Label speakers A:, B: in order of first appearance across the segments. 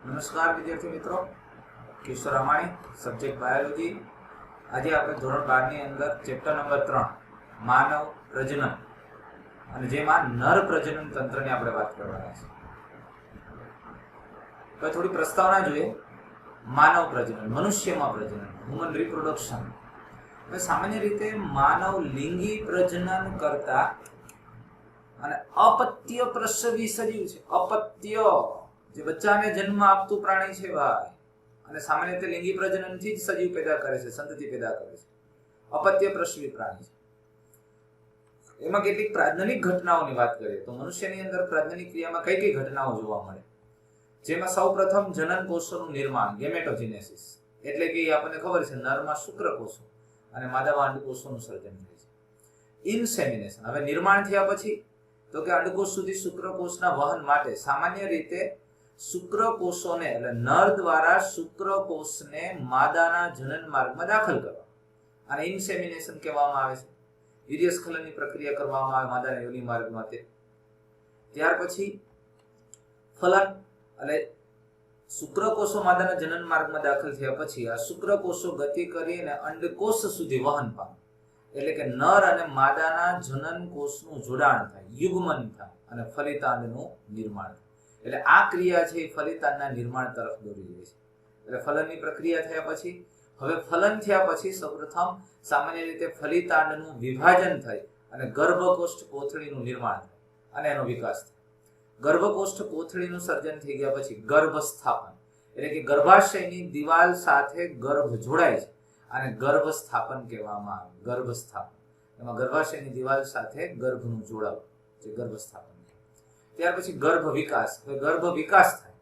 A: નમસ્કાર વિદ્યાર્થી મિત્રો, કિશોર રામાણી, સબ્જેક્ટ બાયોલોજી. આજે આપણે ધોરણ 12 ની અંદર ચેપ્ટર નંબર 3 માનવ પ્રજનન અને જેમાં નર પ્રજનન તંત્રની આપણે વાત કરવાના છે. તો થોડી પ્રસ્તાવના જોઈએ. માનવ પ્રજનન, મનુષ્યમાં પ્રજનન, હ્યુમન રિપ્રોડક્શન. સામાન્ય રીતે માનવ લિંગી પ્રજનન કરતા અને અપત્ય પ્રસવી સજીવ છે. અપત્ય જે બચ્ચાને જન્મ આપતું પ્રાણી છે ભાઈ, અને સામાન્ય રીતે લિંગી પ્રજનનથી જ સજીવ પેદા કરે છે, સંતતિ પેદા કરે છે. અપત્ય પ્રસવી પ્રાણી છે. એમાં કેટલીક પ્રાજ્ઞનિક ઘટનાઓની વાત કરીએ તો મનુષ્યની અંદર પ્રાજ્ઞનિક ક્રિયામાં કઈ કઈ ઘટનાઓ જોવા મળે, જેમાં સૌપ્રથમ જનન કોષોનું નિર્માણ, ગેમેટોજેનેસિસ, એટલે કે આપણને ખબર છે નરમાં શુક્રકોષો અને માદામાં અંડકોષોનું સર્જન થાય છે. ઇન્સેમિનેશન, હવે નિર્માણ થયા પછી તો કે અંડકોષ સુધી શુક્રકોષના વહન માટે સામાન્ય રીતે શુક્રકોષોને એટલે નર દ્વારા શુક્રકોષને માદાના જનન માર્ગમાં દાખલ કરવા અને ઇન્સેમિનેશન કહેવામાં આવે છે. વીર્યસ્ખલનની પ્રક્રિયા કરવામાં આવે માદાના યોનિ માર્ગમાં. ત્યાર પછી ફલન, એટલે શુક્રકોષો માદાના જનન માર્ગમાં દાખલ થયા પછી આ શુક્રકોષો ગતિ કરીને અંડકોષ સુધી વહન પામે, એટલે કે નર અને માદાના જનન કોષનું જોડાણ થાય, યુગ્મન થાય અને ફલિતાંડનું નિર્માણ થાય. એટલે આ ક્રિયા છે એ ફલિતાંડના નિર્માણ તરફ દોરી જાય છે. એટલે ફલનની પ્રક્રિયા થયા પછી, હવે ફલન થયા પછી સૌપ્રથમ સામાન્ય રીતે ફલિતાંડનું વિભાજન થાય અને ગર્ભકોષ્ઠ કોથળીનું નિર્માણ થાય અને એનો વિકાસ થાય. ગર્ભકોષ્ઠ કોથળીનું સર્જન થઈ ગયા પછી ગર્ભસ્થાપન, એટલે કે ગર્ભાશયની દિવાલ સાથે ગર્ભ જોડાય છે અને ગર્ભસ્થાપન કહેવામાં આવે. ગર્ભસ્થાપન એમાં ગર્ભાશયની દિવાલ સાથે ગર્ભનું જોડાવું જે ગર્ભસ્થાપન. ત્યાર પછી ગર્ભ વિકાસ, ગર્ભ વિકાસ થાય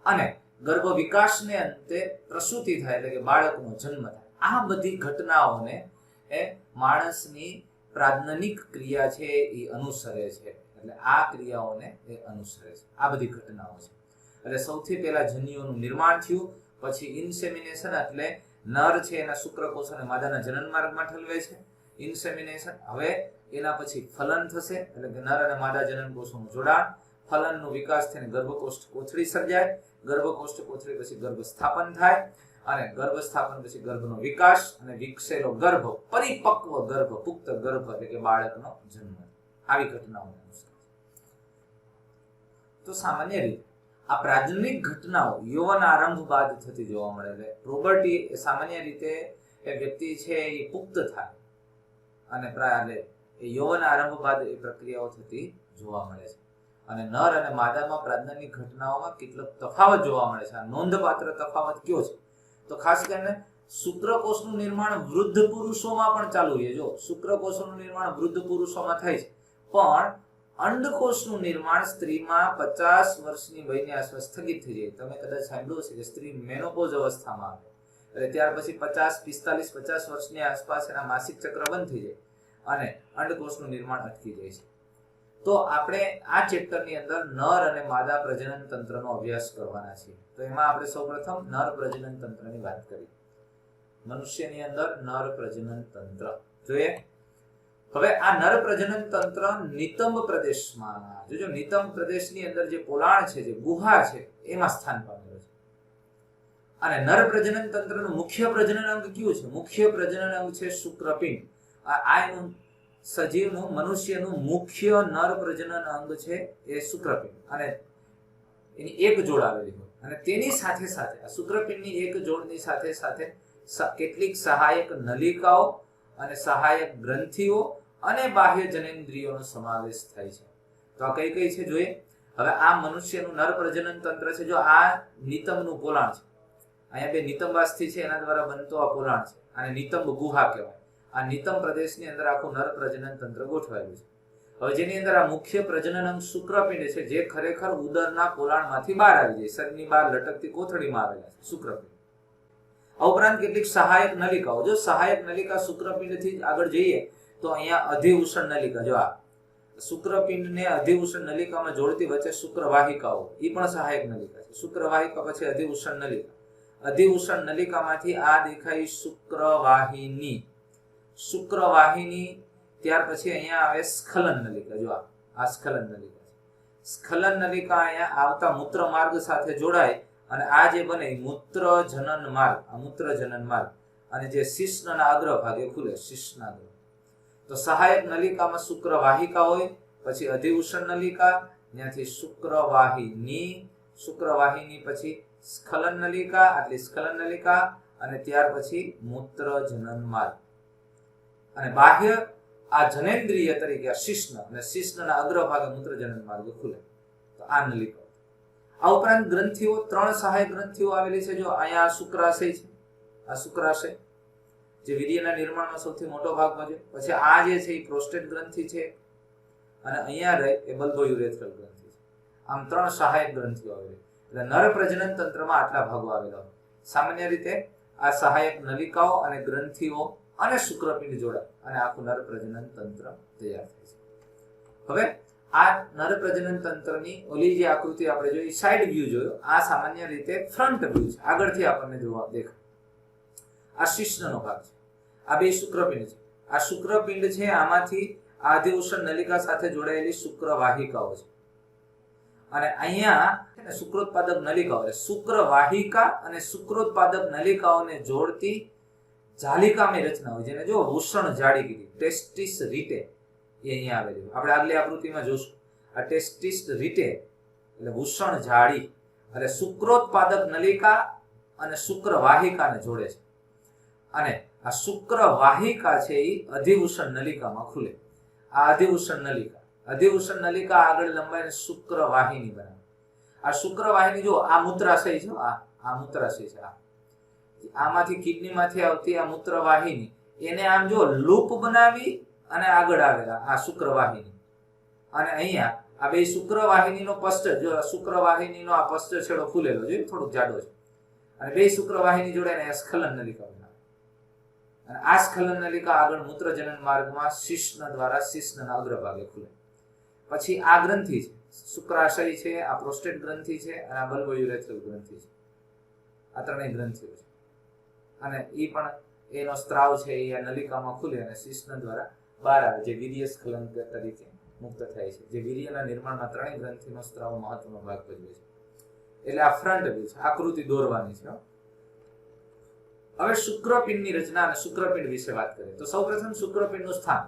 A: અને ગર્ભ વિકાસને અંતે પ્રસૂતિ થાય, એટલે કે બાળકનો જન્મ થાય. આ બધી ઘટનાઓને એ માણસની પ્રાજ્ઞનિક ક્રિયા છે એ અનુસરે છે. એટલે આ ક્રિયાઓને એ અનુસરે છે, આ બધી ઘટનાઓ છે. એટલે સૌથી પહેલા જન્યુઓનું નિર્માણ થયું, પછી ઇન્સેમિનેશન એટલે નર છે એના શુક્રકોષ અને માદાના જનન માર્ગમાં ઠલવે છે. ઇન્સેમિનેશન, હવે એના પછી ફલન થશે, એટલે કે નર અને માદા જનન કોષોનું જોડાણ. ફલનનો વિકાસ થઈને ગર્ભકોષ્ઠ કોથળી સર્જાય. ગર્ભકોષ્ઠ કોથળી પછી ગર્ભસ્થાપન થાય અને ગર્ભસ્થાપન પછી ગર્ભનો વિકાસ અને વિકસેલો ગર્ભ, પરિપક્વ ગર્ભ, પુખ્ત ગર્ભ એટલે કે બાળકનો જન્મ. આવી ઘટનાઓ અનુસરે. તો સામાન્ય રીતે આ પ્રાજ્ઞનિક ઘટનાઓ યૌવન આરંભ બાદ થતી જોવા મળે. એટલે પ્રોબર્ટી સામાન્ય રીતે એ વ્યક્તિ છે એ પુખ્ત થાય અને એ યૌવન આરંભ બાદ એ પ્રક્રિયાઓ થતી જોવા મળે છે. અને નર અને માદામાં પ્રાજ્ઞનિક ઘટનાઓમાં કેટલોક તફાવત જોવા મળે છે. આ નોંધપાત્ર તફાવત કયો છે તો ખાસ કરીને શુક્રકોષનું નિર્માણ વૃદ્ધ પુરુષોમાં પણ ચાલુ રહે. જો શુક્રકોષનું નિર્માણ વૃદ્ધ પુરુષોમાં થાય છે, પણ અંડકોષનું નિર્માણ સ્ત્રીમાં 50 વર્ષની વયની આસપાસ સ્થગિત થઈ જાય. તમે કદાચ સાંભળ્યું છે કે સ્ત્રી મેનોપોઝ અવસ્થામાં આવે એટલે ત્યાર પછી 50 વર્ષની આસપાસ એના માસિક ચક્ર બંધ થઈ જાય અને અંડકોષનું નિર્માણ અટકી જાય છે. તો આપણે આ ચેપ્ટરની અંદર નર અને માદા પ્રજનન તંત્રનો અભ્યાસ કરવાના છીએ. તો એમાં આપણે સૌપ્રથમ નર પ્રજનન તંત્રની વાત કરી. મનુષ્યની અંદર નર પ્રજનન તંત્ર જોઈએ. હવે આ નર પ્રજનન તંત્ર નિતંબ પ્રદેશમાં, જોજો નિતંબ પ્રદેશની અંદર જે પોલાણ છે, જે ગુહા છે, એમાં સ્થાન પામેલો છે. અને નર પ્રજનન તંત્રનું મુખ્ય પ્રજનન અંગ કયું છે? મુખ્ય પ્રજનન અંગ છે શુક્રપિંડ. આ એનું સજીવનું, મનુષ્યનું મુખ્ય નર પ્રજનન અંગ છે એ શુક્રપિંડ, અને એની એક જોડ આવેલી હોય અને તેની સાથે સાથે આ શુક્રપિંડની એક જોડની સાથે સાથે કેટલીક સહાયક નલિકાઓ અને સહાયક ગ્રંથિઓ અને બાહ્ય જનેન્દ્રિયોનો સમાવેશ થાય છે. તો આ કઈ કઈ છે જોઈએ. હવે આ મનુષ્યનું નર પ્રજનન તંત્ર છે. જો આ નિતંબનું પોલાણ છે, અહીંયા બે નિતંબાસ્થિ છે એના દ્વારા બનતો આ પોલાણ છે, અને નિતંબ ગુહા કહેવાય. આ નિતંબ પ્રદેશની અંદર આખું નર પ્રજનન તંત્ર ગોઠવાયેલું છે. હવે જેની અંદર આ મુખ્ય પ્રજનન અંગ શુક્રપિંડ છે, જે ખરેખર ઉદરના પોલાણમાંથી બહાર આવી જાય, શરીરની બહાર લટકતી કોથળીમાં આવેલા છે શુક્રપિંડ. આ ઉપરાંત કેટલીક સહાયક નલિકાઓ. જો સહાયક નલિકા શુક્રપિંડથી આગળ જઈએ તો અહીંયા અધિઉષણ નલિકા, જો આ શુક્રપિંડને અધિઉષણ નલિકામાં જોડતી વચ્ચે શુક્રવાહિકાઓ, એ પણ સહાયક નલિકા છે. શુક્રવાહિકા પછી અધિઉષણ નલિકા. અધિઉષણ નલિકામાંથી આ દેખાય શુક્રવાહિની. શુક્રવાહિની, ત્યાર પછી અહીંયા આવે સ્ખલન નલિકા. જો આ સ્ખલન નલિકા છે. સ્ખલન નલિકા અહીંયા આવતા મૂત્ર માર્ગ સાથે જોડાય અને આ જે બને એ મૂત્ર જનન માર્ગ, આ મૂત્ર જનન માર્ગ, અને જે શિશ્નના અગ્રભાગે ખુલે, શિશ્નના અગ્ર. તો સહાયક નલિકામાં શુક્રવાહિકા હોય, પછી અધિઉષણ નલિકા, ત્યાંથી શુક્રવાહિની પછી સ્ખલન નલિકા, આટલી સ્ખલન નલિકા, અને ત્યાર પછી મૂત્ર જનન માર્ગ. અને બાહ્ય આ જનેન્દ્રિય તરીકે શિશ્ન, અને શિશ્નના અગ્રભાગે મૂત્ર જનન માર્ગ ખુલે. તો આ નલિકા. આ ઉપરાંત ગ્રંથિઓ, 3 સહાયક ગ્રંથિઓ આવેલી છે. જો અહીંયા શુક્રાશય છે, આ શુક્રાશય જે વીર્યના નિર્માણમાં સૌથી મોટો ભાગ ભજવે. પછી આ જે છે એ પ્રોસ્ટેટ ગ્રંથિ છે, અને અહીંયા રહે એ બલ્બોયુરેથ્રલ ગ્રંથિ છે. આમ 3 સહાયક ગ્રંથિઓ આવેલી. એટલે નર પ્રજનન તંત્રમાં આટલા ભાગો આવેલા હોય. સામાન્ય રીતે આ સહાયક નલિકાઓ અને ગ્રંથિઓ અને શુક્રપિંડ જોડાય અને આખું નર પ્રજનન તંત્ર તૈયાર થાય છે. હવે આ નર પ્રજનન તંત્રની ઓલી જે આકૃતિ આપણે જોઈ, સાઈડ વ્યૂ જોયો, આ સામાન્ય રીતે ફ્રન્ટ વ્યૂ છે, આગળથી આપણને જોવા દેખાય. આ શિશ્નનો ભાગ છે, આ બે શુક્રપિંડ છે. આ શુક્રપિંડ છે, આમાંથી આધિઉષણ નલિકા સાથે જોડાયેલી શુક્રવાહિકાઓ છે. અને અહીંયા શુક્રોત્પાદક નલિકાઓ, એટલે શુક્રવાહિકા અને શુક્રોત્પાદક નલિકાઓને જોડતી જાલિકામય રચના હોય, જેને જો વૃષણ જાળી કીધી, ટેસ્ટિસ રીટે, એ અહીંયા આવેલી હોય. આપણે આગલી આકૃતિમાં જોશું. આ ટેસ્ટિસ રીટે એટલે વૃષણ જાળી, એટલે શુક્રોત્પાદક નલિકા અને શુક્રવાહિકાને જોડે છે. અને આ શુક્રવાહિકા છે એ અધિવૃષણ નલિકામાં ખુલે. આ અધિવૃષણ નલિકા, અધિવૃષણ નલિકા આગળ લંબાઈને શુક્રવાહિની બનાવે. આ શુક્રવાહિની જો આ મૂત્રાશય છે, આ મૂત્રાશય છે, આમાંથી કિડનીમાંથી આવતી આ મૂત્રવાહિની, એને આમ જો લૂપ બનાવી અને આગળ આવેલા આ શુક્રવાહિની. અને અહીંયા આ બે શુક્રવાહિનીનો પશ્ચ, જો શુક્રવાહિનીનો આ પશ્ચ છેડો ફૂલેલો છે, થોડુંક જાડો છે, અને બે શુક્રવાહિની જોડાઈને સ્ખલન નલિકા બનાવે. અને આ સ્ખલન નલિકા આગળ મૂત્રજનન માર્ગમાં શિશ્ન દ્વારા શિશ્નના અગ્રભાગે ખુલે. પછી આ ગ્રંથિ છે, શુક્રાશય છે, આ પ્રોસ્ટેટ ગ્રંથિ છે, અને આ બલ્બોયુરેથ્રલ ગ્રંથિ છે. આ ત્રણેય ગ્રંથિઓ છે. અને એ પણ એનો સ્ત્રાવ છે એ આ નલિકામાં ખુલે અને શિશ્ન દ્વારા બહાર આવે, જે વીર્ય સ્ખલન તરીકે મુક્ત થાય છે. જે વીર્યના નિર્માણમાં ત્રણેય ગ્રંથિનો સ્ત્રાવ મહત્વનો ભાગ ભજવે છે. એટલે આ ફ્રન્ટ વ્યૂ છે, આકૃતિ દોરવાની છે. હવે શુક્રપિંડની રચના અને શુક્રપિંડ વિશે વાત કરીએ તો સૌપ્રથમ શુક્રપિંડનું સ્થાન.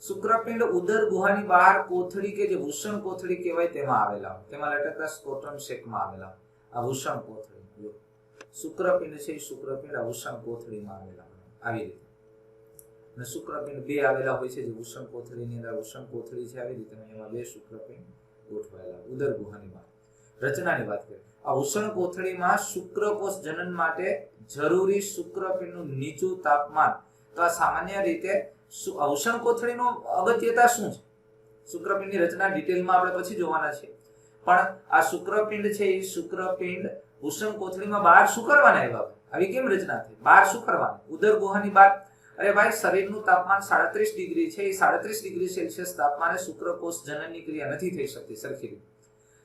A: શુક્રપિંડ ઉદર ગુહાની બહાર કોથળી કે જે વૃષણ કોથળી કહેવાય તેમાં આવેલા હોય, તેમાં લટકતા સ્કોટ્રમ શેકમાં આવેલા હોય. આ વૃષણ કોથળી જો શુક્રપિંડ છે, શુક્રપિંડ આ વૃષણ કોથળીમાં આવેલા હોય, આવી રીતે. અને શુક્રપિંડ બે આવેલા હોય છે, જે વૃષણ કોથળીની અંદર વૃષણ કોથળી છે, આવી રીતે એમાં બે શુક્રપિંડ ગોઠવાયેલા ઉદર ગુહાની બહાર. રચનાની વાત કરીએ, આ વૃષણ કોથળીમાં શુક્રકોષ જનન માટે જરૂરી શુક્રપિંડનું નીચું તાપમાન. તો આ સામાન્ય રીતે વૃષણ કોથળીનો અગત્યતા શું છે? શુક્રપિંડની રચના ડિટેલમાં આપણે પછી જોવાના છે. પણ આ શુક્રપિંડ છે એ શુક્રપિંડ વૃષણ કોથળીમાં બહાર શું કરવાના આવ્યા? આવી કેમ રચના થઈ? બહાર શું કરવાના? ઉદર ગુહાની બહાર. અરે ભાઈ, શરીરનું તાપમાન 37 ડિગ્રી છે, એ 37 ડિગ્રી સેલ્સિયસ તાપમાને શુક્રકોષ જનનની ક્રિયા નથી થઈ શકતી સરખી રીતે.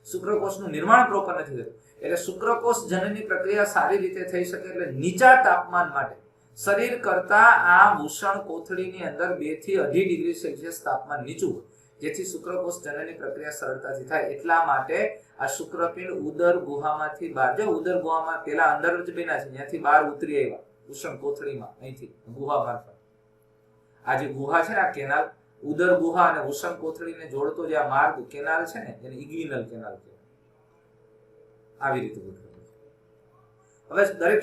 A: શુક્રકોષનું નિર્માણ પ્રોપર નથી થતું. એટલે શુક્રકોષ જનનની પ્રક્રિયા સારી રીતે થઈ શકે એટલે નીચા તાપમાન માટે શરીર કરતા આ વૃષણ કોથળીની અંદર 2 થી 2.5 ડિગ્રી સેલ્સિયસ તાપમાન નીચું હોય, જેથી શુક્રકોષ જનનની પ્રક્રિયા સરળતાથી થાય. એટલા માટે આ શુક્રપિંડ ઉદર ગુહામાંથી બહાર, જો ઉદર ગુહામાં પેલા અંદર જ બન્યા છે, ત્યાંથી બહાર ઉતરી આવ્યા વૃષણ કોથળીમાં, અહીંથી ગુહા મારફત. આ જે ગુહા છે ને, આ કેનાલ, ઉદર ગુહા અને વૃષણ કોથળીને જોડતો જે આ માર્ગ કેનાલ છે ને, એને ઇગ્વિનલ કેનાલ કહેવાય. આવી રીતે ગોઠવેલું છે. હવે દરેક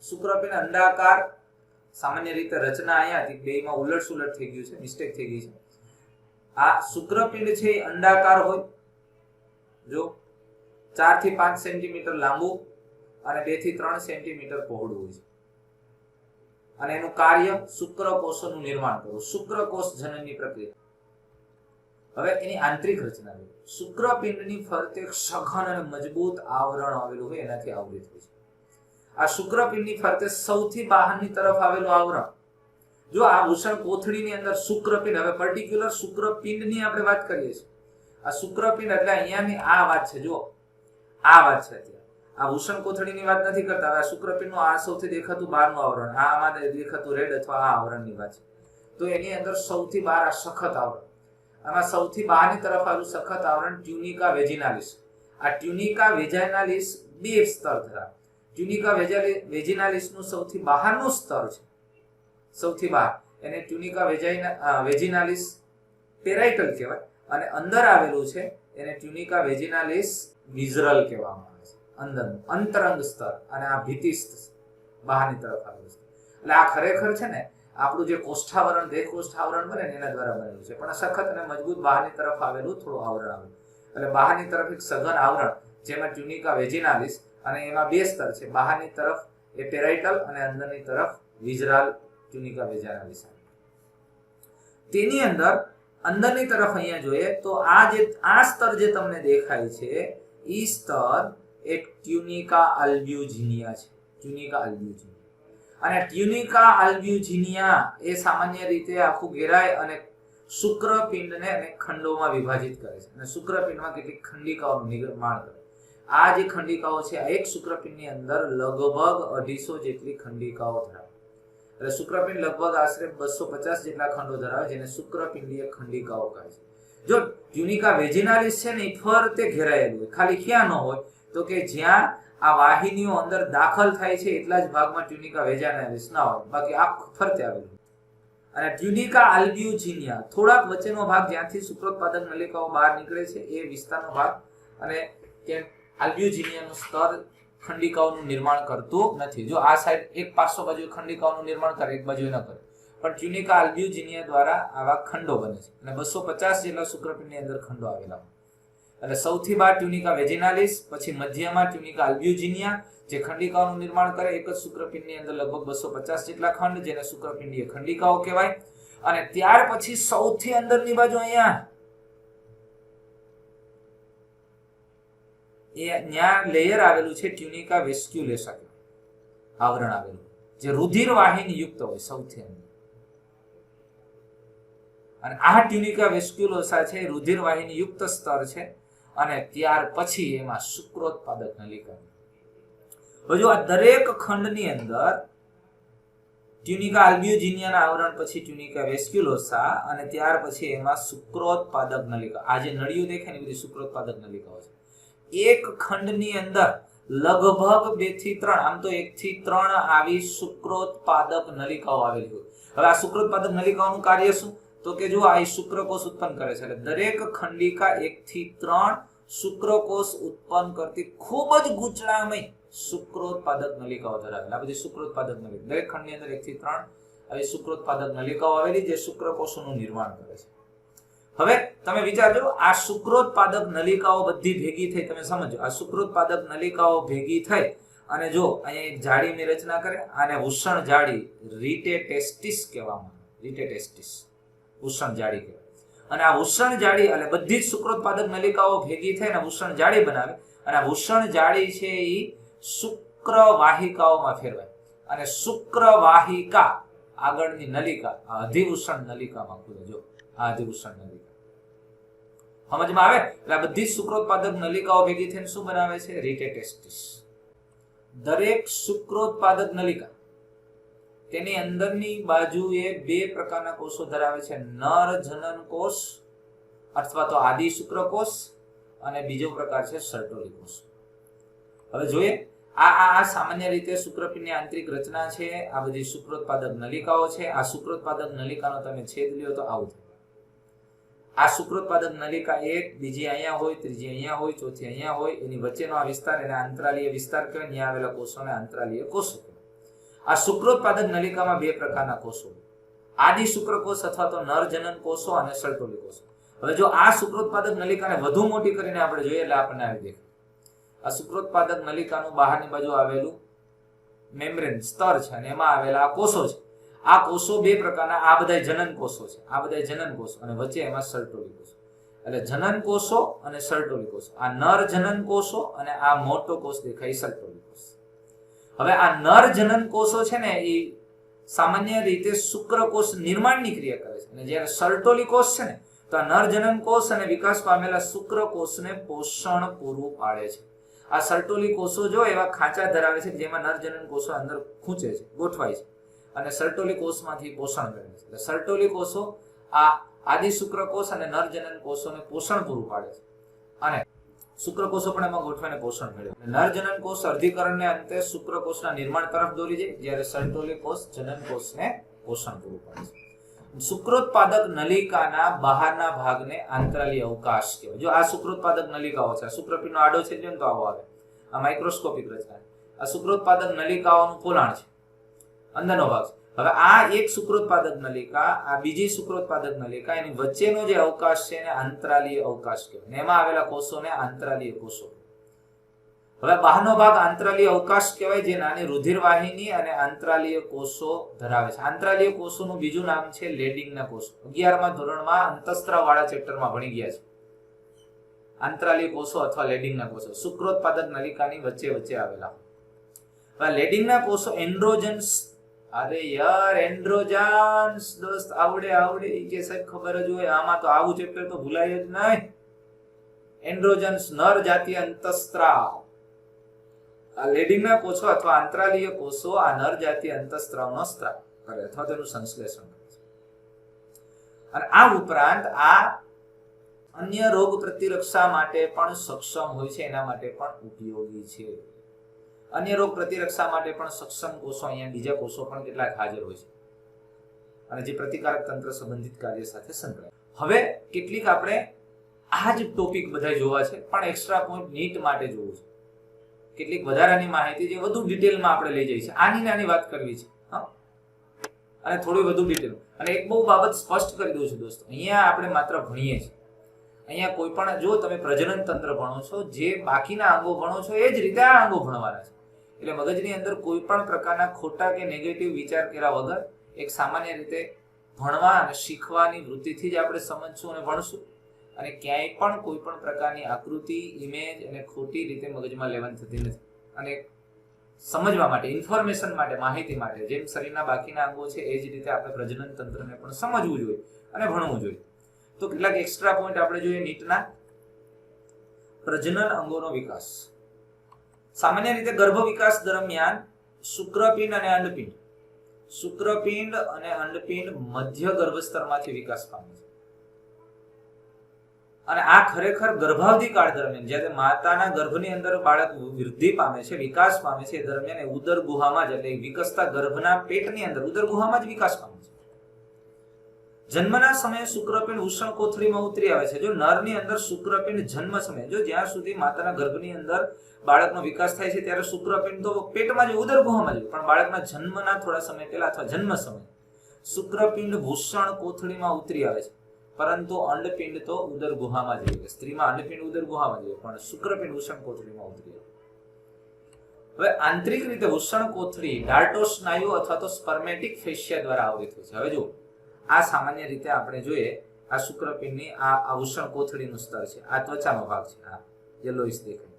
A: શુક્રપિંડ અંડાકાર, સામાન્ય રીતે રચના અહીંયાથી બેમાં ઉલટ સુલટ થઈ ગયું છે, મિસ્ટેક થઈ ગઈ છે. આ શુક્રપિંડ છે એ અંડાકાર હોય, જો 4 થી 5 સેન્ટીમીટર લાંબુ અને 2 થી 3 સેન્ટીમીટર પહોળું હોય છે. અને એનું કાર્ય શુક્રકોષોનું નિર્માણ કરવું, શુક્રકોષ જનનની પ્રક્રિયા. હવે એની આંતરિક રચના જોઈએ. શુક્રપિંડની ફરતે સઘન અને મજબૂત આવરણ આવેલું હોય, એનાથી આવૃત હોય છે. આ શુક્રપિંડની ફરતે સૌથી બહારની તરફ આવેલું આવરણ, જો આ વૃષણ કોથળીની અંદર શુક્રપિંડ, હવે પર્ટિક્યુલર શુક્રપિંડની આપણે વાત કરીએ છીએ. આ શુક્રપિંડ એટલે અહીંયાની આ વાત છે, જો આ વાત છે. અત્યારે આ વૃષણ કોથળીની વાત નથી કરતા. હવે શુક્રપિંડનું આ સૌથી દેખાતું બહારનું આવરણ, આ આમાં દેખાતું રેડ અથવા આ આવરણની વાત છે. તો એની અંદર સૌથી બહાર આ સખત આવરણ, આમાં સૌથી બહારની તરફ આવેલું સખત આવરણ ટ્યુનિકા વેજિનાલિસ. આ ટ્યુનિકા વેજાઇનાલિસ બે સ્તર ધરાવે. ટ્યુનિકા વેજિનાલિસનું સૌથી બહારનું સ્તર છે, સૌથી બહાર, એને ટ્યુનિકા વેજિનાલિસ પેરાઇટલ કહેવાય, અને અંદર આવેલું છે એને ટ્યુનિકા વેજિનાલિસ વિઝરલ કહેવામાં આવે છે. અંદરનું અંતરંગ સ્તર, અને આ ભીતિસ્થ બહારની તરફ આવેલું છે. એટલે આ ખરેખર છે ને આપણું જે કોષ્ઠાવરણ, દેહ કોષ્ઠાવરણ બને ને એના દ્વારા બનેલું છે, પણ સખત અને મજબૂત બહારની તરફ આવેલું થોડું આવરણ આવેલું. એટલે બહારની તરફ એક સઘન આવરણ, જેમાં ટ્યુનિકા વેજિનાલિસ, અને એમાં બે સ્તર છે, બહારની તરફ એ પેરાઇટલ અને અંદરની તરફ વિઝરલ ટ્યુનિકા વેજિનાલિસ. તેની અંદર અંદરની તરફ અહીંયા જોઈએ તો આ સ્તર જે તમને દેખાય છે એ સ્તર એક ટ્યુનિકા અલ્બ્યુજિનિયા છે. ટ્યુનિકા અલ્બ્યુજિનિયા, અને ટ્યુનિકા અલ્બ્યુજિનિયા એ સામાન્ય રીતે આખું ઘેરાય અને શુક્રપિંડને અનેક ખંડોમાં વિભાજિત કરે છે, અને શુક્રપિંડમાં કેટલીક ખંડિકાઓનું નિર્માણ કરે. આ જે ખંડિકાઓ છે, આ એક શુક્રપિંડની અંદર લગભગ 250 જેટલી ખંડિકાઓ ધરાવે. એટલે શુક્રપિંડ લગભગ આશરે 250 જેટલા ખંડો ધરાવે, જેને શુક્રપિંડીય ખંડિકાઓ કહે છે. જો ટ્યુનિકા વેજિનાલિસ છે ને એ ફરતે ઘેરાયેલું હોય, ખાલી ક્યાં ન હોય તો કે જ્યાં આ વાહિનીઓ અંદર દાખલ થાય છે એટલા જ ભાગમાં ટ્યુનિકા વેજિનાલિસ ના હોય, બાકી આખું ફરતે આવેલું. અને ટ્યુનિકા અલ્બ્યુજિનિયા થોડાક વચ્ચેનો ભાગ, જ્યાંથી શુક્રોત્પાદક નલિકાઓ બહાર નીકળે છે એ વિસ્તારનો ભાગ, અને ત્યાં અલ્બ્યુજિનિયાનું સ્તર ખંડિકાઓનું નિર્માણ કરતું નથી. જો આ સાઈડ એક પાર્શ્વ બાજુ ખંડિકાઓનું નિર્માણ કરે, એક બાજુ ન કરે, પણ ટ્યુનિકા અલ્બ્યુજિનિયા દ્વારા આવા ખંડો બને છે, અને 250 જેટલા શુક્રપિંડની અંદર ખંડો આવેલા હોય. એટલે સૌથી બહાર ટ્યુનિકા વેજિનાલિસ, પછી મધ્યમાં ટ્યુનિકા અલ્બ્યુજિનિયા, જે ખંડિકાઓનું નિર્માણ કરે. એક જ શુક્રપિંડની અંદર લગભગ 250 જેટલા ખંડ, જેને શુક્રપિંડીય ખંડિકાઓ કહેવાય. અને ત્યાર પછી સૌથી અંદરની બાજુ અહીંયા ત્યાં લેયર આવેલું છે, ટ્યુનિકા વેસ્ક્યુલેસા, આવરણ આવેલું, જે રુધિર વાહિની યુક્ત હોય સૌથી અંદર. અને આ ટ્યુનિકા વેસ્ક્યુલોસા છે, રુધિર વાહિની યુક્ત સ્તર છે. અને ત્યાર પછી એમાં શુક્રોત્પાદક નલિકા. હજુ આ દરેક ખંડની અંદર ટ્યુનિકા અલ્બ્યુજિનિયાના આવરણ પછી ટ્યુનિકા વેસ્ક્યુલોસા, અને ત્યાર પછી એમાં શુક્રોત્પાદક નલિકા. આ જે નળીઓ દેખાય ને બધી શુક્રોત્પાદક નલિકાઓ છે. એક ખંડની અંદર લગભગ 2 થી 3, આમ તો 1 થી 3 આવી શુક્રોત્પાદક નલિકાઓ આવેલી હોય. હવે આ શુક્રોત્પાદક નલિકાઓનું કાર્ય શું? તો કે જો આ શુક્રકોષ ઉત્પન્ન કરે છે. એટલે દરેક ખંડિકા 1 થી 3 શુક્રકોષ ઉત્પન્ન કરતી ખૂબ જ ગૂંચળામય શુક્રોત્પાદક નલિકાઓ ધરાવે. આ બધી શુક્રોત્પાદક નલિકા, દરેક ખંડની અંદર 1 થી 3 આવી શુક્રોત્પાદક નલિકાઓ આવેલી, જે શુક્રકોષોનું નિર્માણ કરે છે. હવે તમે વિચારજો, આ શુક્રોત્પાદક નલિકાઓ બધી ભેગી થઈ, તમે સમજો, આ શુક્રોત્પાદક નલિકાઓ ભેગી થઈ અને જો અહીંયા એક જાળીની રચના કરે, આને વૃષણ જાળી, રીટેટેસ્ટિસ કહેવામાં આવે. રીટેટેસ્ટિસ વૃષણ જાળી કહેવાય. અને આ વૃષણ જાળી, એટલે બધી જ શુક્રોત્પાદક નલિકાઓ ભેગી થઈને વૃષણ જાળી બનાવે, અને આ વૃષણ જાળી છે એ શુક્રવાહિકાઓમાં ફેરવાય, અને શુક્રવાહિકા આગળની નલિકા અધિવૃષણ નલિકામાં ખુલે. જો આ અધિવૃષણ નલિકા સમજમાં આવે? એટલે આ બધી શુક્રોત્પાદક નલિકાઓ ભેગી થઈને શું બનાવે છે? રીટેટેસ્ટિસ. દરેક શુક્રોત્પાદક નલિકા તેની અંદરની બાજુએ 2 પ્રકારના કોષો ધરાવે છે, નર જનન કોષ અથવા તો આદિ શુક્રકોષ, અને બીજો પ્રકાર છે સર્ટોલી કોષ. હવે જોઈએ, આ સામાન્ય રીતે શુક્રપિંડની આંતરિક રચના છે. આ બધી શુક્રોત્પાદક નલિકાઓ છે. આ શુક્રોત્પાદક નલિકાનો તમે છેદ લ્યો તો આવું થાય. આ શુક્રોત્પાદક નલિકા એક, બીજી અહીંયા હોય, ત્રીજી અહીંયા હોય, ચોથી અહીંયા હોય, એની વચ્ચેનો આ વિસ્તાર એને આંતરાલીય વિસ્તાર કહેવાય. ત્યાં આવેલા કોષોને આંતરાલીય કોષો કહેવાય. આ શુક્રોત્પાદક નલિકામાં 2 પ્રકારના કોષો, આદિ શુક્રકોષ અથવા તો નરજનન કોષો અને સર્ટોલી કોષો. હવે જો આ શુક્રોત્પાદક નલિકાને વધુ મોટી કરીને આપણે જોઈએ એટલે આપણને આવી દેખાય. આ શુક્રોત્પાદક નલિકાનું બહારની બાજુ આવેલું મેમ્બ્રેન સ્તર છે, અને એમાં આવેલા આ કોષો છે. આ કોષો 2 પ્રકારના, આ બધા જનન કોષો છે, આ બધા જનન કોષો, અને વચ્ચે એમાં સર્ટોલી કોષો. એટલે જનન કોષો અને સર્ટોલી કોષો, આ નર જનન કોષો, અને આ મોટો કોષ દેખાય સર્ટોલી કોષ. હવે આ નર જનન કોષો છે ને એ સામાન્ય રીતે શુક્રકોષ નિર્માણની ક્રિયા કરે છે, અને જ્યારે સર્ટોલી કોષ છે ને તો આ નર જનન કોષ અને વિકાસ પામેલા શુક્રકોષને પોષણ પૂરું પાડે છે. આ સર્ટોલી કોષો જો એવા ખાંચા ધરાવે છે જેમાં નર જનન કોષો અંદર ખૂંચે છે, ગોઠવાય છે, અને સર્ટોલી કોષમાંથી પોષણ મેળવે છે. એટલે સર્ટોલી કોષો આ આદિ શુક્રકોષ અને નર જનન કોષોને પોષણ પૂરું પાડે છે, અને શુક્રકોષો પણ એમાં ગોઠવાઈને પોષણ મેળવે. નરજનન કોષ અર્ધીકરણને અંતે શુક્રકોષના નિર્માણ તરફ દોરી જાય, જ્યારે સર્ટોલી કોષ જનન કોષને પોષણ પૂરું પાડે છે. શુક્રોત્પાદક નલિકાના બહારના ભાગને આંતરાલી અવકાશ કહેવાય. જો આ શુક્રોત્પાદક નલિકાઓ છે, શુક્રપિંડનો આડો છે તો આવો આવે, આ માઇક્રોસ્કોપિક રચના. આ શુક્રોત્પાદક નલિકાઓનું પોલાણ છે, અંદરનો ભાગ છે. હવે આ એક શુક્રોત્પાદક નલિકા, આ બીજી શુક્રોત્પાદક નલિકા, એની વચ્ચેનો જે અવકાશ છે એને આંતરાલીય અવકાશ કહેવાય. એમાં આવેલા કોષોને આંતરાલીય કોષો. હવે બહારનો ભાગ આંતરાલીય અવકાશ કહેવાય, જે નાની રુધિરવાહિની અને આંતરાલીય કોષો ધરાવે છે. આંતરાલીય કોષોનું બીજું નામ છે લેડિંગના કોષો. 11મા ધોરણમાં અંતઃસ્ત્રાવ વાળા ચેપ્ટરમાં ભણી ગયા છે. આંતરાલીય કોષો અથવા લેડિંગના કોષો શુક્રોત્પાદક નલિકાની વચ્ચે વચ્ચે આવેલા. હવે લેડિંગના કોષો એન્ડ્રોજન્સ, અરે યાર એન્ડ્રોજન્સ દોસ્ત આવડે કે સાહેબ ખબર જ હોય, આમાં તો આવું ચેપ્ટર તો ભૂલાય જ નહીં. એન્ડ્રોજન્સ નર જાતીય અંતઃસ્ત્રાવ. આ લેડિંગના કોષો અથવા આંતરાલીય કોષો આ નર જાતીય અંતઃસ્ત્રાવનો સ્ત્રાવ કરે અથવા તેનું સંશ્લેષણ કરે છે. અને આ ઉપરાંત આ અન્ય રોગ પ્રતિરક્ષા માટે પણ સક્ષમ હોય છે, એના માટે પણ ઉપયોગી છે. અન્ય રોગ પ્રતિરક્ષા માટે પણ સક્ષમ કોષો, અહીંયા બીજા કોષો પણ કેટલાક હાજર હોય છે અને જે પ્રતિકારક તંત્ર સંબંધિત કાર્ય સાથે સંકળાયેલા. હવે કેટલીક આપણે આ જ ટોપિક બધા જોવા છે, પણ એક્સ્ટ્રા પોઈન્ટ નીટ માટે જોવું છે. કેટલીક વધારાની માહિતી જે વધુ ડિટેલમાં આપણે લઈ જઈએ છીએ, આની નાની વાત કરવી છે અને થોડી વધુ ડિટેલ. અને એક બહુ બાબત સ્પષ્ટ કરી દઉં છું દોસ્તો, અહીંયા આપણે માત્ર ભણીએ છીએ. અહીંયા કોઈ પણ, જો તમે પ્રજનન તંત્ર ભણો છો, જે બાકીના અંગો ભણો છો એ જ રીતે આ અંગો ભણવાના છે. એટલે મગજની અંદર કોઈ પણ પ્રકારના ખોટા કે નેગેટિવ વિચાર કર્યા વગર એક સામાન્ય રીતે ભણવા અને શીખવાની વૃત્તિથી જ આપણે સમજશું અને ભણશું. અને ક્યાંય પણ કોઈ પણ પ્રકારની આકૃતિ, ઇમેજ અને ખોટી રીતે મગજમાં લેવાની થતી નથી. અને સમજવા માટે, ઇન્ફોર્મેશન માટે, માહિતી માટે, જેમ શરીરના બાકીના અંગો છે એ જ રીતે આપણે પ્રજનન તંત્રને પણ સમજવું જોઈએ અને ભણવું જોઈએ. તો કેટલાક એક્સ્ટ્રા પોઈન્ટ આપણે જોઈએ નીટના. પ્રજનન અંગોનો વિકાસ. સામાન્ય રીતે ગર્ભ વિકાસ દરમિયાન શુક્રપિંડ અને અંડપિંડ, શુક્રપિંડ અને અંડપિંડ મધ્ય ગર્ભસ્તરમાંથી વિકાસ પામે છે. અને આ ખરેખર ગર્ભાવધિ કાળ દરમિયાન, જ્યારે માતાના ગર્ભની અંદર બાળક વૃદ્ધિ પામે છે, વિકાસ પામે છે, એ દરમિયાન એ ઉદર ગુહામાં જ, એટલે વિકસતા ગર્ભના પેટની અંદર ઉદર ગુહામાં જ વિકાસ પામે છે. જન્મના સમયે શુક્રપિંડ વૃષણ કોથળીમાં ઉતરી આવે છે. જો નરની અંદર શુક્રપિંડ જન્મ સમયે, જો જ્યાં સુધી માતાના ગર્ભની અંદર બાળકનો વિકાસ થાય છે ત્યારે શુક્રપિંડ તો પેટમાં જ, ઉદર ગુહામાં જ, પણ બાળકના જન્મના થોડા સમય પહેલા અથવા જન્મ સમયે શુક્રપિંડ વૃષણ કોથળીમાં ઉતરી આવે છે. પરંતુ અંડપિંડ તો ઉદર ગુહામાં જ રહે. સ્ત્રીમાં અંડપિંડ ઉદર ગુહામાં જ રહે, પણ શુક્રપિંડ વૃષણ કોથળીમાં ઉતરી આવે. હવે આંતરિક રીતે વૃષણ કોથળી ડાર્ટો સ્નાયુ અથવા તો સ્પર્મેટિક ફેશિયા દ્વારા આવૃત હોય છે. હવે જો આ સામાન્ય રીતે આપણે જોઈએ, આ શુક્રપિંડની આ વૃષણ કોથળીનું સ્તર છે, આ ત્વચાનો ભાગ છે, આ યલોઇશ દેખાય.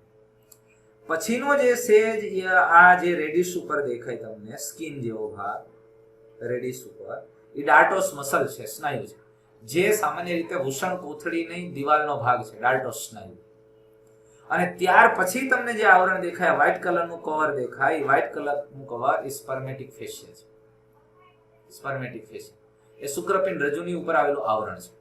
A: પછીનો જે સેજ આ જે રેડિશ ઉપર દેખાય તમને, સ્કિન જેવો ભાગ રેડિશ ઉપર, એ ડાર્ટોસ મસલ છે, સ્નાયુ છે, જે સામાન્ય રીતે વૃષણ કોથળીની દિવાલનો ભાગ છે, ડાર્ટોસ સ્નાયુ. અને ત્યાર પછી તમને જે આવરણ દેખાય, વ્હાઇટ કલરનું કવર દેખાય, એ વ્હાઇટ કલરનું કવર એ સ્પર્મેટિક ફેશિયા છે. સ્પર્મેટિક ફેશિયા એ શુક્રપિંડ રજૂની ઉપર આવેલું આવરણ છે.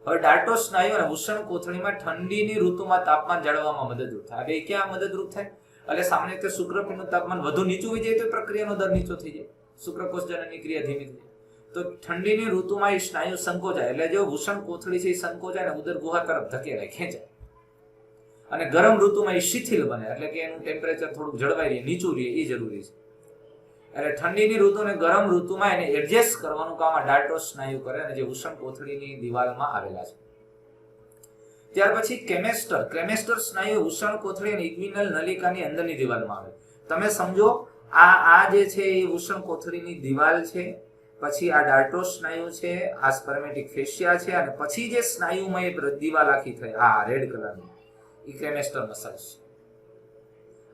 A: હવે ડાર્ટોસ સ્નાયુ અને વૃષણ કોથળીમાં ઠંડીની ઋતુમાં તાપમાન જાળવવામાં મદદરૂપ થાય. હવે ક્યાં મદદરૂપ થાય? એટલે સામાન્ય રીતે શુક્રપિંડનું તાપમાન વધુ નીચું થઈ જાય તો પ્રક્રિયાનો દર નીચો થઈ જાય, શુક્રકોષ જનનની ક્રિયા ધીમી થઈ જાય. તો ઠંડીની ઋતુમાં એ સ્નાયુ સંકોચાય, એટલે જો વૃષણ કોથળી છે એ સંકોચાય અને ઉદર ગુહા તરફ ધકેલાય, ખેંચાય. અને ગરમ ઋતુમાં એ શિથિલ બને, એટલે કે એનું ટેમ્પરેચર થોડુંક જળવાઈ રહે, નીચું રહે, એ જરૂરી છે. એટલે ઠંડીની ઋતુ અને ગરમ ઋતુમાં એને એડજસ્ટ કરવાનું કામ આ ડાર્ટોસ સ્નાયુ કરે, અને જે વૃષણ કોથળીની દિવાલમાં આવેલા છે. ત્યાર પછી ક્રેમેસ્ટર સ્નાયુ વૃષણ કોથળી અને ઇગ્વિનલ નલિકાની અંદરની દિવાલમાં આવે. તમે સમજો, આ જે છે એ વૃષણ કોથળીની દિવાલ છે, પછી આ ડાર્ટોસ સ્નાયુ છે, આ સ્પર્મેટિક ફેશિયા છે, અને પછી જે સ્નાયુમય દિવાલ આખી થઈ, આ રેડ કલરની, એ ક્રેમેસ્ટર મસલ છે.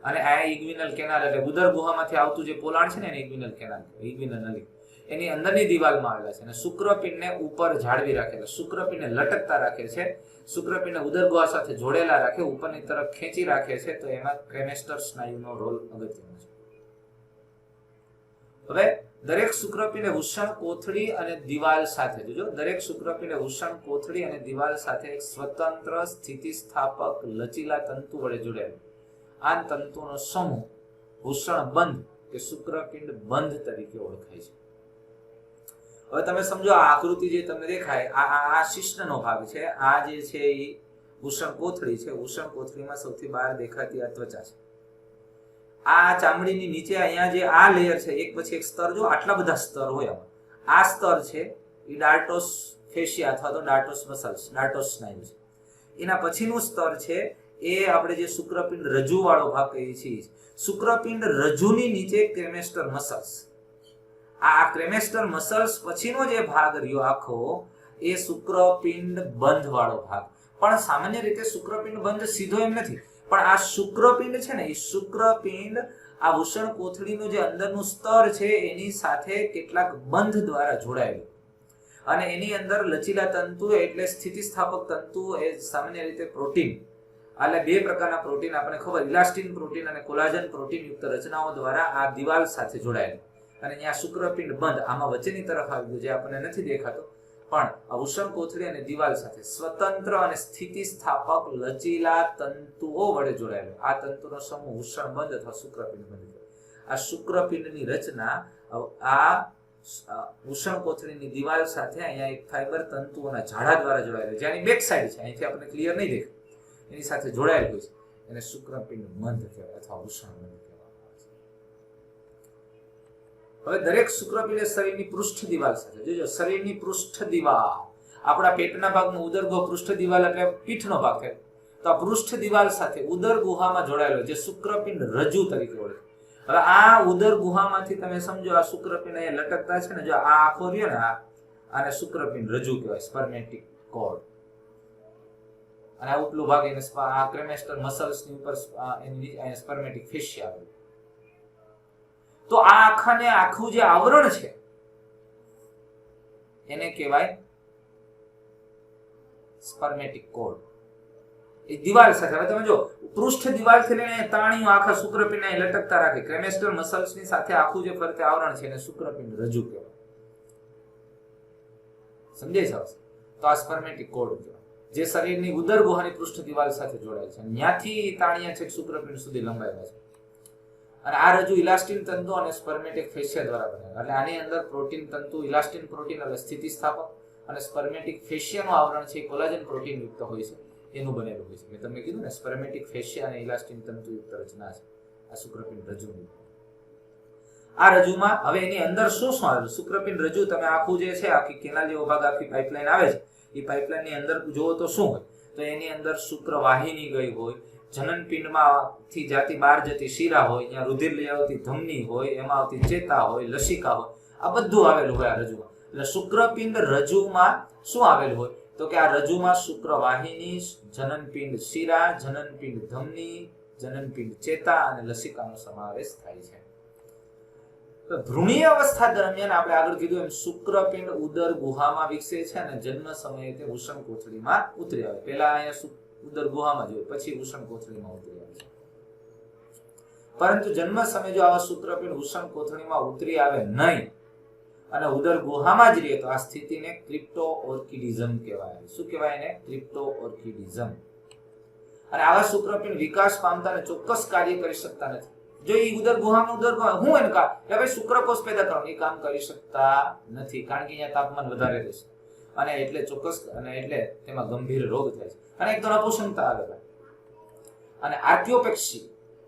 A: અને આ ઇગ્વિનલ કેનાલ, એટલે ઉદર ગુહામાંથી આવતું જે પોલાણ છે ને એને ઇગ્વિનલ કેનાલ, ઇગ્વિનલ નલિકા, એની અંદરની દિવાલમાં આવેલા છે. અને શુક્રપિંડને ઉપર જાળવી રાખે, એટલે શુક્રપિંડને લટકતા રાખે છે, શુક્રપિંડને ઉદર ગુહા સાથે જોડેલા રાખે, ઉપરની તરફ ખેંચી રાખે છે. તો એમાં ક્રેમેસ્ટર સ્નાયુનો રોલ અગત્યનો છે. હવે દરેક શુક્રપિંડ વૃષણ કોથળી અને દિવાલ સાથે, જોજો, દરેક શુક્રપિંડ વૃષણ કોથળી અને દિવાલ સાથે એક સ્વતંત્ર સ્થિતિસ્થાપક લચીલા તંતુ વડે જોડાયેલું. આ તંતુનો સમૂહ વૃષણ બંધ કે શુક્રપિંડ બંધ તરીકે ઓળખાય છે. હવે તમે સમજો, આ આકૃતિ જે તમને દેખાય, આ શિશ્નનો ભાગ છે. આ જે છે એ વૃષણ કોથળી છે. વૃષણ કોથળીમાં સૌથી બહાર દેખાતી આ ત્વચા છે. આ ચામડીની નીચે અહીંયા જે આ લેયર છે, એક પછી એક સ્તર, જો આટલા બધા સ્તર હોય આમાં. આ સ્તર છે એ ડાર્ટોસ ફેશિયા અથવા તો ડાર્ટોસ મસલ્સ, ડાર્ટોસ સ્નાયુ છે. એના પછીનું સ્તર છે એ આપણે જે શુક્રપિંડ રજ્જુ વાળો ભાગ કહીએ છીએ. શુક્રપિંડ રજ્જુની નીચે ક્રેમેસ્ટર મસલ્સ. આ ક્રેમેસ્ટર મસલ્સ પછીનો જે ભાગ રહ્યો આખો એ શુક્રપિંડ બંધ વાળો ભાગ. પણ સામાન્ય રીતે શુક્રપિંડ બંધ સીધો એમ નથી, પણ આ શુક્રપિંડ છે ને, એ શુક્રપિંડ આ વૃષણ કોથળીનું જે અંદરનું સ્તર છે એની સાથે કેટલાક બંધ દ્વારા જોડાયેલું, અને એની અંદર લચીલા તંતુ એટલે સ્થિતિસ્થાપક તંતુ એ સામાન્ય રીતે પ્રોટીન, એટલે બે પ્રકારના પ્રોટીન આપણને ખબર, ઇલાસ્ટિન પ્રોટીન અને કોલાજન પ્રોટીન યુક્ત રચનાઓ દ્વારા આ દિવાલ સાથે જોડાયેલું. અને અહીંયા શુક્રપિંડ બંધ આમાં વચ્ચેની તરફ આવી ગયું, જે આપણને નથી દેખાતો, પણ વૃષણ કોથળી અને દિવાલ સાથે સ્વતંત્ર અને સ્થિતિસ્થાપક લચીલા તંતુઓ વડે જોડાયેલો. આ તંતુનો સમૂહ વૃષણ બંધ અથવા શુક્રપિંડ બંધ. આ શુક્રપિંડની રચના આ વૃષણ કોથળીની દિવાલ સાથે અહીંયા એક ફાઈબર તંતુઓના જાળા દ્વારા જોડાયેલો, જેની બેક સાઈડ છે, અહીંથી આપણે ક્લિયર નહીં દેખાય, એની સાથે જોડાયેલ હોય છે. એને શુક્રપિંડ બંધ કહેવાય અથવા વૃષણ બંધ કહેવાય. હવે દરેક શુક્રપિંડ શરીરની પૃષ્ઠ દિવાલ સાથે, જોજો, શરીરની પૃષ્ઠ દિવાલ, આપણા પેટના ભાગમાં ઉદરગુહ પૃષ્ઠ દિવાલ એટલે પીઠનો ભાગ થાય, તો આ પૃષ્ઠ દિવાલ સાથે ઉદર ગુહામાં જોડાયેલો જે શુક્રપિંડ રજ્જુ તરીકે ઓળખાય. હવે આ ઉદર ગુહામાંથી તમે સમજો, આ શુક્રપિંડ અહીંયા લટકતા છે ને, જો આ આખો રહ્યો ને, આને શુક્રપિંડ રજ્જુ કહેવાય, સ્પર્મેટિક કોર્ડ. અને આ ઉપલો ભાગ એને આ ક્રેમેસ્ટર મસલ્સની ઉપર એની સ્પર્મેટિક ફેશિયા આવેલું. તો આ આખાને આખું જે આવરણ છે એને કહેવાય સ્પર્મેટિક કોર્ડ. એ દિવાલ સાથે, હવે તમે જો, પૃષ્ઠ દિવાલથી લઈને તાણીઓ આખા શુક્રપિંડને લટકતા રાખે, ક્રેમેસ્ટર મસલ્સની સાથે આખું જે ફરતે આવરણ છે એને શુક્રપિંડ રજ્જુ કહેવાય. સમજાય છે? તો આ સ્પર્મેટિક કોર્ડ કહેવાય, જે શરીરની ઉદર ગુહાની પૃષ્ઠ દિવાલ સાથે જોડાયેલ છે. ત્યાંથી તાણીયા છેક શુક્રપિંડ સુધી લંબાયેલા છે. અને આ રજ્જુ ઇલાસ્ટિન તંતુ અને સ્પર્મેટિક ફેશિયા દ્વારા બનેલું. એટલે આની અંદર પ્રોટીન તંતુ, ઇલાસ્ટિન પ્રોટીન એટલે સ્થિતિસ્થાપક, અને સ્પર્મેટિક ફેશિયાનું આવરણ છે કોલાજન પ્રોટીન યુક્ત હોય છે, એનું બનેલું હોય છે. મેં તમને કીધું ને, સ્પર્મેટિક ફેશિયા અને ઇલાસ્ટિન તંતુ યુક્ત રચના છે આ શુક્રપિંડ રજ્જુની. આ રજ્જુમાં હવે એની અંદર શું શું આવેલું? શુક્રપિંડ રજ્જુ તમે આખું જે છે, આખી કેનાલ જેવો ભાગ, આખી પાઇપલાઇન આવે છે, એ પાઇપલાઇનની અંદર જુઓ તો શું હોય? તો એની અંદર શુક્રવાહિની ગઈ હોય, જનનપિંડમાંથી જાતી બહાર જતી શિરા હોય, અહીંયા રુધિર લઈ આવતી ધમની હોય, એમાં આવતી ચેતા હોય, લસિકા હોય, આ બધું આવેલું હોય આ રજ્જુમાં. એટલે શુક્રપિંડ રજ્જુમાં શું આવેલું હોય? તો કે આ રજ્જુમાં શુક્રવાહિની, જનનપિંડ શિરા, જનનપિંડ ધમની, જનનપિંડ ચેતા અને લસિકાનો સમાવેશ થાય છે. તો ભ્રૂણીય અવસ્થા દરમિયાન આપણે આગળ કીધું એમ શુક્રપિંડ ઉદર ગુહામાં વિકસે છે અને જન્મ સમયે તે વૃષણ કોથળીમાં ઉતરી આવે. પહેલા અહીંયા ઉદર ગુહામાં જોઈએ, પછી વૃષણ કોથળીમાં ઉતરી આવે છે. પરંતુ જન્મ સમયે જો આવા શુક્રપિંડ વૃષણ કોથળીમાં ઉતરી આવે નહીં અને ઉદર ગુહામાં જ રહે, તો આ સ્થિતિને ક્રિપ્ટો ઓર્કિડિઝમ કહેવાય. શું કહેવાય એને? ક્રિપ્ટો ઓર્કિડિઝમ. અને આવા શુક્રપિંડ વિકાસ પામતા અને ચોક્કસ કાર્ય કરી શકતા નથી. જો એ ઉદર ગુહામાં હું એને કામ કે ભાઈ શુક્રકોષ પેદા કરવાનું, એ કામ કરી શકતા નથી, કારણ કે અહીંયા તાપમાન વધારે રહેશે અને એટલે ચોક્કસ, અને એટલે તેમાં ગંભીર રોગ થાય છે અને એક તો નપુંસકતા આવે. અને આર્ટિયોપેક્સી,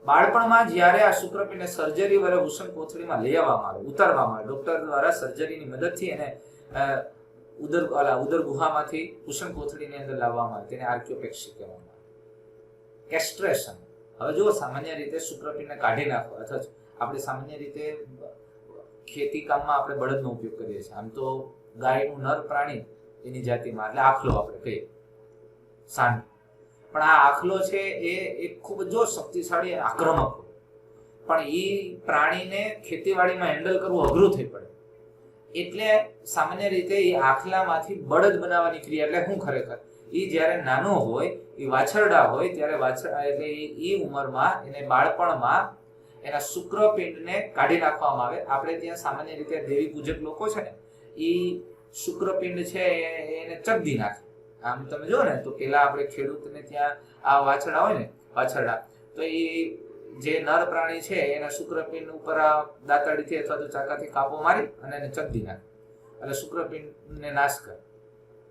A: બાળપણમાં જ્યારે આ શુક્રપિંડને સર્જરી વડે વૃષણ કોથળીમાં લઈ આવવામાં આવે, ઉતારવામાં આવે, ડોક્ટર દ્વારા સર્જરીની મદદથી એને ઉદર ગુહામાંથી વૃષણ કોથળીની અંદર લાવવામાં આવે, તેને આર્ટિયોપેક્સી કહેવામાં આવે. કેસ્ટ્રેશન. હવે જો સામાન્ય રીતે શુક્રપિંડને કાઢી નાખવા, અથવા આપણે સામાન્ય રીતે ખેતી કામમાં આપણે બળદનો ઉપયોગ કરીએ છીએ. આમ તો ગાયનું નર પ્રાણી એની જાતિમાં એટલે આખલો આપણે કહીએ, સાંડ. પણ આ આખલો છે એ ખૂબ જ શક્તિશાળી અને આક્રમક હોય, પણ એ પ્રાણીને ખેતીવાડીમાં હેન્ડલ કરવું અઘરું થઈ પડે. એટલે સામાન્ય રીતે એ આખલામાંથી બળદ બનાવવાની ક્રિયા, એટલે શું ખરેખર એ જ્યારે નાનો હોય, એ વાછરડા હોય ત્યારે એટલે એ ઉંમરમાં એને બાળપણમાં એના શુક્રપિંડને કાઢી નાખવામાં આવે. આપણે ત્યાં સામાન્ય રીતે દેવી પૂજક લોકો છે ને એ શુક્રપિંડ છે એને ચગદી નાખે. આમ તમે જો ને તો પેલા આપણે ખેડૂતને ત્યાં આ વાછરડા હોય ને વાછરડા, તો એ જે નર પ્રાણી છે એના શુક્રપિંડ ઉપર આ દાંતરડીથી અથવા તો ચાકાથી કાપો મારી અને એને ચગદી નાખે એટલે શુક્રપિંડને નાશ કરે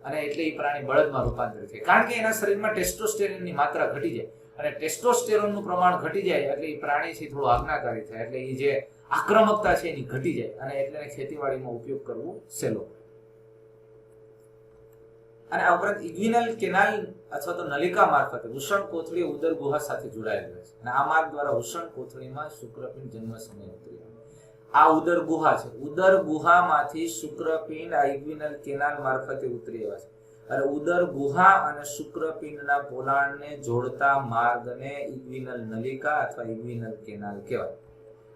A: અને એટલે એ પ્રાણી બળદમાં રૂપાંતરિત થાય. કારણ કે એના શરીરમાં ટેસ્ટોસ્ટેરોનની માત્રા ઘટી જાય અને ટેસ્ટોસ્ટેરોનનું પ્રમાણ ઘટી જાય એટલે એ પ્રાણીથી થોડું આજ્ઞાકારી થાય, એટલે એ જે આક્રમકતા છે એની ઘટી જાય અને એટલે ખેતીવાડીમાં ઉપયોગ કરવો સહેલો. અને આ ઉપરાંત ઇગ્વિનલ કેનાલ અથવા તો નલિકા મારફતે વૃષણ કોથળી ઉદર ગુહા સાથે જોડાયેલી હોય છે અને આ માર્ગ દ્વારા વૃષણ કોથળીમાં શુક્રપિંડ જન્મ સમયે ઉતરી આવે. આ ઉદર ગુહા છે, ઉદર ગુહામાંથી શુક્રપિંડ આ ઇગ્વિનલ કેનાલ મારફતે ઉતરી આવ્યા છે. અને ઉદર ગુહા અને શુક્રપિંડના પોલાણને જોડતા માર્ગને ઇગ્વિનલ નલિકા અથવા ઇગ્વિનલ કેનાલ કહેવાય.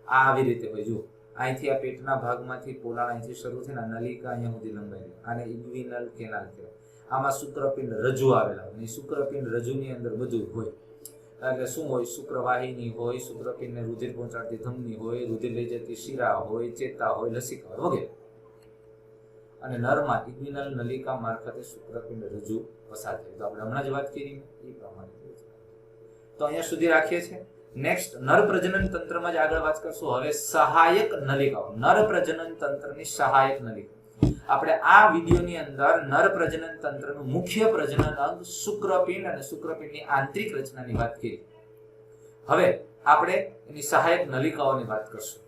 A: આ આવી રીતે હોય, જુઓ અહીંથી આ પેટના ભાગમાંથી પોલાણ અહીંથી શરૂ થઈને નલિકા અહીંયા સુધી લંબાઈ આને ઇગ્વિનલ કેનાલ કહેવાય. આમાં શુક્રપિંડ રજુ આવેલા હોય અને શુક્રપિંડ રજુની અંદર બધું હોય. એટલે શું હોય? શુક્રવાહિની હોય, શુક્રપિંડને રુધિર પહોંચાડતી ધમની હોય, રુધિર લઈ જતી શિરા હોય, ચેતા હોય, લસિકા હોય વગેરે. અને નરમાં ઇગ્વિનલ નલિકા મારફતે શુક્રપિંડ રજુ પસાર થાય. તો આપણે હમણાં જ વાત કરી એ પ્રમાણે તો અહીંયા સુધી રાખીએ છીએ. નેક્સ્ટ નર પ્રજનન તંત્રમાં જ આગળ વાત કરશું. હવે સહાયક નલિકાઓ, નર પ્રજનન તંત્રની સહાયક નલિકા. આપણે આ વિડીયોની અંદર નર પ્રજનન તંત્રનું મુખ્ય પ્રજનન અંગ શુક્રપિંડ અને શુક્રપિંડની આંતરિક રચનાની વાત કરી. હવે આપણે એની સહાયક નલિકાઓની વાત કરશું.